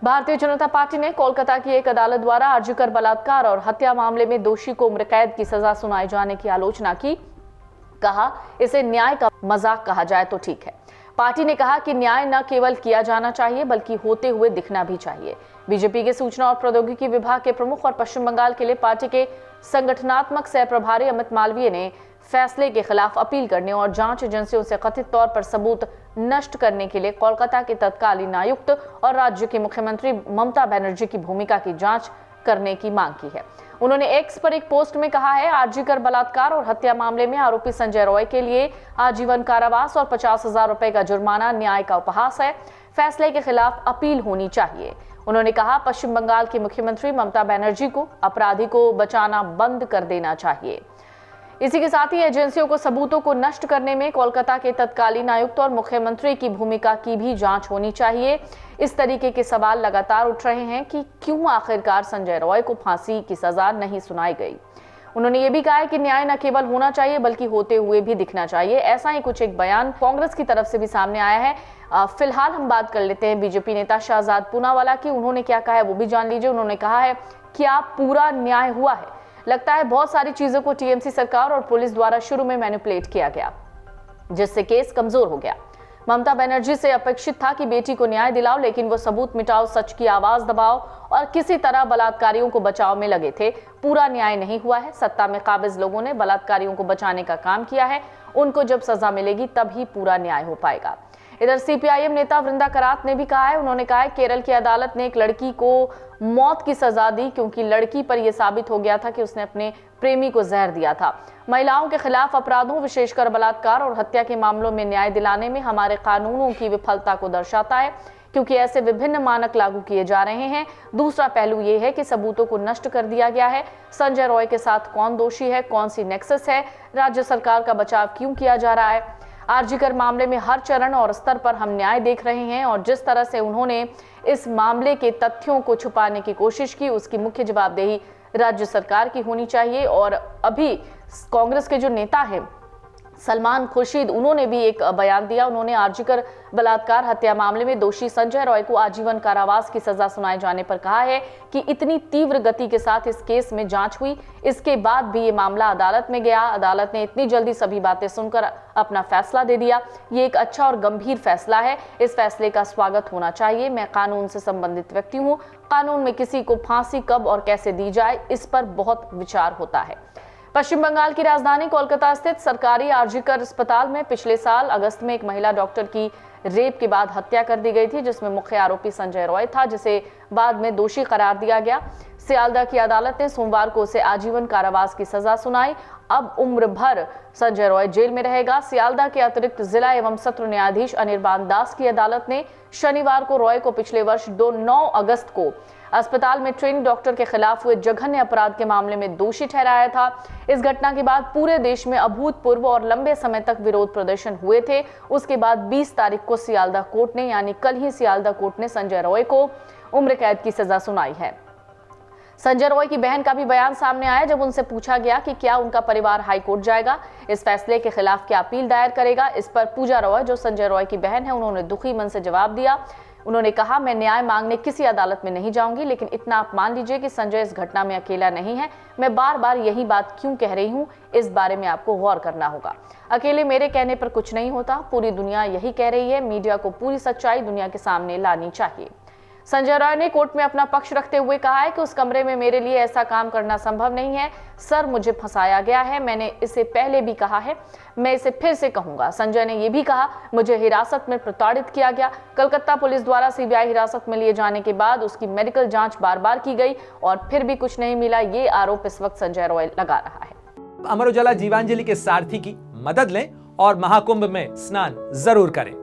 Bharatiya Janata party ने कोलकाता की एक अदालत द्वारा आरजीकर बलात्कार और हत्या मामले में दोषी को उम्र कैद की सजा सुनाए जाने की आलोचना की। कहा, इसे न्याय का मजाक कहा जाए तो ठीक है। पार्टी ने कहा कि न्याय न केवल किया जाना चाहिए बल्कि होते हुए दिखना भी चाहिए। बीजेपी के सूचना और प्रौद्योगिकी विभाग के प्रमुख और पश्चिम बंगाल के लिए पार्टी के संगठनात्मक सह प्रभारी अमित मालवीय ने फैसले के खिलाफ अपील करने और जांच एजेंसियों से कथित तौर पर सबूत नष्ट करने के लिए कोलकाता के तत्कालीन आयुक्त और राज्य की मुख्यमंत्री ममता बनर्जी की भूमिका की जांच करने की मांग की है। उन्होंने एक्स पर एक पोस्ट में कहा है, आरजीकर बलात्कार और हत्या मामले में आरोपी संजय रॉय के लिए आजीवन कारावास और 50,000 रुपए का जुर्माना न्याय का उपहास है। फैसले के खिलाफ अपील होनी चाहिए। उन्होंने कहा, पश्चिम बंगाल की मुख्यमंत्री ममता बनर्जी को अपराधी को बचाना बंद कर देना चाहिए। इसी के साथ ही एजेंसियों को सबूतों को नष्ट करने में कोलकाता के तत्कालीन आयुक्त और मुख्यमंत्री की भूमिका की भी जांच होनी चाहिए। इस तरीके के सवाल लगातार उठ रहे हैं कि क्यों आखिरकार संजय रॉय को फांसी की सजा नहीं सुनाई गई। उन्होंने ये भी कहा है कि न्याय न केवल होना चाहिए बल्कि होते हुए भी दिखना चाहिए। ऐसा ही कुछ एक बयान कांग्रेस की तरफ से भी सामने आया है। फिलहाल हम बात कर लेते हैं बीजेपी नेता शाहजाद पूनावाला की। उन्होंने क्या कहा है वो भी जान लीजिए। उन्होंने कहा है, क्या पूरा न्याय हुआ है? लगता है बहुत सारी चीजों को टीएमसी सरकार और पुलिस द्वारा शुरू में मैनिपुलेट किया गया, जिससे केस कमजोर हो गया। ममता बनर्जी से अपेक्षित था कि बेटी को न्याय दिलाओ, लेकिन वो सबूत मिटाओ, सच की आवाज दबाओ और किसी तरह बलात्कारियों को बचाव में लगे थे। पूरा न्याय नहीं हुआ है। सत्ता में काबिज लोगों ने बलात्कारियों को बचाने का काम किया है। उनको जब सजा मिलेगी तभी पूरा न्याय हो पाएगा। इधर सीपीआईएम नेता वृंदा करात ने भी कहा है, उन्होंने कहा है, केरल की अदालत ने एक लड़की को मौत की सजा दी क्योंकि लड़की पर यह साबित हो गया था कि उसने अपने प्रेमी को जहर दिया था। महिलाओं के खिलाफ अपराधों, विशेषकर बलात्कार और हत्या के मामलों में न्याय दिलाने में हमारे कानूनों की विफलता को दर्शाता है, क्योंकि ऐसे विभिन्न मानक लागू किए जा रहे हैं। दूसरा पहलू ये है कि सबूतों को नष्ट कर दिया गया है। संजय रॉय के साथ कौन दोषी है, कौन सी नेक्सस है, राज्य सरकार का बचाव क्यों किया जा रहा है। आरजीकर मामले में हर चरण और स्तर पर हम न्याय देख रहे हैं और जिस तरह से उन्होंने इस मामले के तथ्यों को छुपाने की कोशिश की, उसकी मुख्य जवाबदेही राज्य सरकार की होनी चाहिए। और अभी कांग्रेस के जो नेता हैं सलमान खुर्शीद, उन्होंने भी एक बयान दिया। उन्होंने आरजीकर बलात्कार हत्या मामले में दोषी संजय रॉय को आजीवन कारावास की सजा सुनाए जाने पर कहा है कि इतनी तीव्र गति के साथ इस केस में जांच हुई, इसके बाद भी ये मामला अदालत में गया। अदालत ने इतनी जल्दी सभी बातें सुनकर अपना फैसला दे दिया। ये एक अच्छा और गंभीर फैसला है। इस फैसले का स्वागत होना चाहिए। मैं कानून से संबंधित व्यक्ति हूँ। कानून में किसी को फांसी कब और कैसे दी जाए, इस पर बहुत विचार होता है। पश्चिम बंगाल की राजधानी कोलकाता स्थित सरकारी आरजीकर अस्पताल में पिछले साल अगस्त में एक महिला डॉक्टर की रेप के बाद हत्या कर दी गई थी, जिसमें मुख्य आरोपी संजय रॉय था, जिसे बाद में दोषी करार दिया गया। सियालदह की अदालत ने सोमवार को उसे आजीवन कारावास की सजा सुनाई। अब उम्र भर संजय रॉय जेल में रहेगा। सियालदह के अतिरिक्त जिला एवं सत्र न्यायाधीश अनिर्बान दास की अदालत ने शनिवार को रॉय को पिछले वर्ष 9 अगस्त को अस्पताल में ट्रेनी डॉक्टर के खिलाफ हुए जघन्य अपराध के मामले में दोषी ठहराया था। इस घटना के बाद पूरे देश में अभूतपूर्व और लंबे समय तक विरोध प्रदर्शन हुए थे। उसके बाद 20 तारीख को सियालदह कोर्ट ने, यानी कल ही सियालदह कोर्ट ने संजय रॉय को उम्र कैद की सजा सुनाई है। संजय रॉय की बहन का भी बयान सामने आया, जब उनसे पूछा गया कि क्या उनका परिवार हाई कोर्ट जाएगा, इस फैसले के खिलाफ क्या अपील दायर करेगा। इस पर पूजा रॉय, जो संजय रॉय की बहन है, उन्होंने दुखी मन से जवाब दिया। उन्होंने कहा, मैं न्याय मांगने किसी अदालत में नहीं जाऊंगी, लेकिन इतना आप मान लीजिए कि संजय इस घटना में अकेला नहीं है। मैं बार बार यही बात क्यों कह रही हूं, इस बारे में आपको गौर करना होगा। अकेले मेरे कहने पर कुछ नहीं होता, पूरी दुनिया यही कह रही है। मीडिया को पूरी सच्चाई दुनिया के सामने लानी चाहिए। संजय रॉय ने कोर्ट में अपना पक्ष रखते हुए कहा है कि उस कमरे में मेरे लिए ऐसा काम करना संभव नहीं है। सर, मुझे फंसाया गया है। मैंने इसे पहले भी कहा है, मैं इसे फिर से कहूंगा। संजय ने यह भी कहा, मुझे हिरासत में प्रताड़ित किया गया। कलकत्ता पुलिस द्वारा सीबीआई हिरासत में लिए जाने के बाद उसकी मेडिकल जांच बार बार की गई और फिर भी कुछ नहीं मिला। ये आरोप इस वक्त संजय रॉय लगा रहा है। अमर उजाला जीवांजलि के सारथी की मदद लें और महाकुंभ में स्नान जरूर करें।